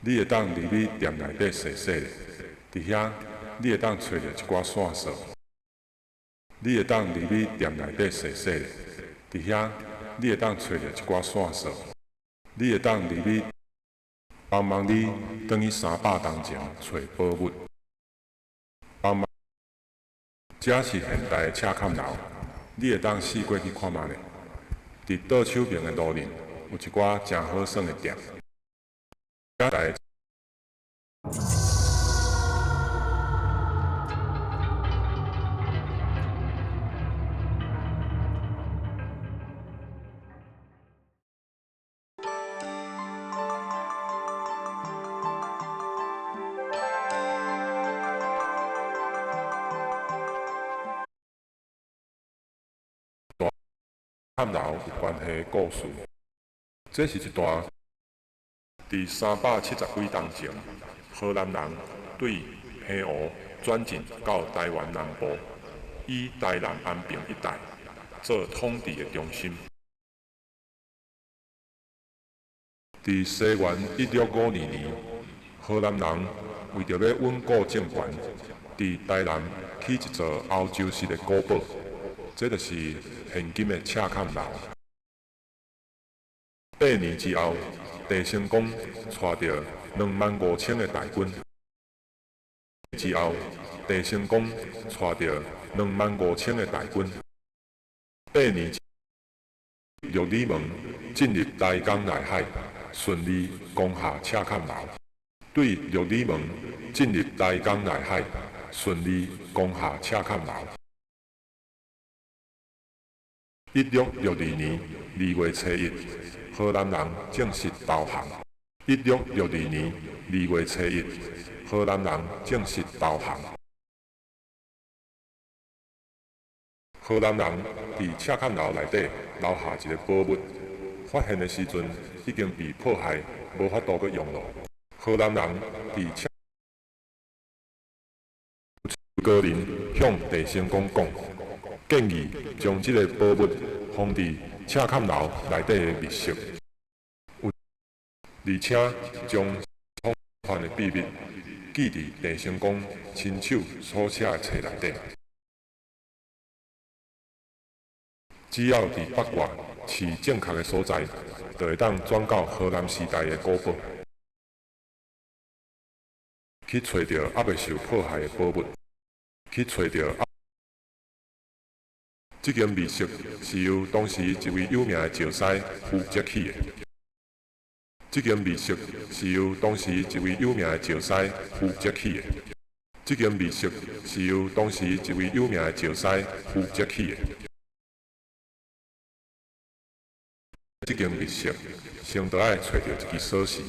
你会当入去店内底踅踅咧，伫遐你会当找着一寡线索。你会当入去店内底踅踅咧，伫遐你会当找着一寡线索。你会当入去帮忙你转去300当前找宝物。帮忙，这是现代的车坎楼，你会当试过去看觅咧。伫倒手边的路面有一寡真好耍的店。坎楼有关系的故事，这是一段伫370几年前，荷兰人对澎湖转进到台湾南部，以台南安平一带做统治的中心。伫西元1652年，荷兰人为着要稳固政权，伫台南起一座欧洲式的古堡，这就是现今的赤坎楼。8年之后，郑成功带着25000的大军。之后，郑成功带着25000的大军。8年，玉里门进入台江内海，顺利攻下赤坎楼。对玉里门进入台江内海，顺利攻下赤坎楼。1662年2月初1，荷兰人正式投降。1662年2月初1，荷兰人正式投降。荷兰人伫赤坎楼内底留下一个宝物，发现的时阵已经被破坏，无法度去用了。荷兰人伫赤高人向郑成功讲，建议将这个宝物放伫赤坎楼内底的密室，而且将通传的秘密记伫郑成功亲手所写的册内底。只要伫8月市正确的所在，就会当转到荷兰时代的古堡，去找到还未受破坏的宝物，去找到。这间密室是由当时一位有名的石师负责起的。这间密室是由当时一位有名的石师负责起的。这间密室是由当时一位有名的石师负责起的。这间密室先得爱找到一支锁匙，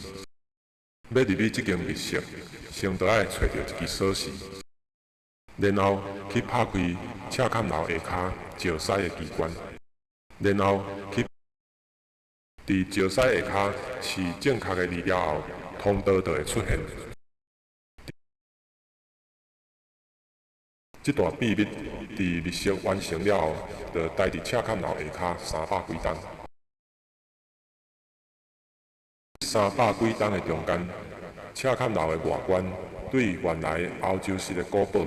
要入去这间密室，先得爱找到一支锁匙。然后去拍开赤坎楼下骹石狮的机关，然后去伫石狮下骹是正确的字了后，通道就会出现。这段秘密伫密室完成了后，就待伫赤坎楼下骹300几冬。300几冬的中间，赤坎楼的外观对原来欧洲式的古堡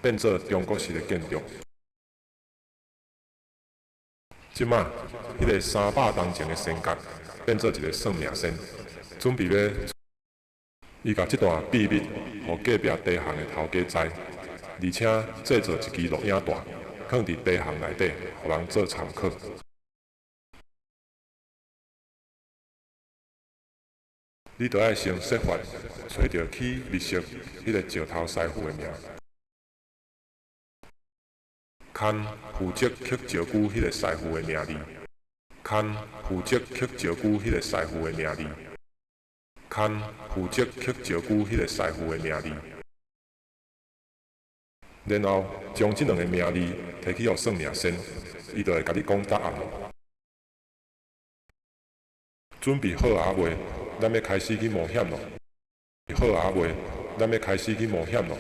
变做中国式的建筑。即马，迄个300冬前的仙角变做一个算命仙，准备要伊甲这段秘密，互隔壁地巷的头家知，而且制作一支录影带，放伫地巷内底，互人做参考。你着爱先设法找到去密室迄个石头师傅的名。牵负责刻石鼓迄个师傅的名字，牵负责刻石鼓迄个师傅的名字，牵负责刻石鼓迄个师傅的名字，然后将这2个名字摕去互算命先，伊就会甲你讲答案。准备好啊未？咱要开始去冒险咯！好啊未？咱要开始去冒险咯！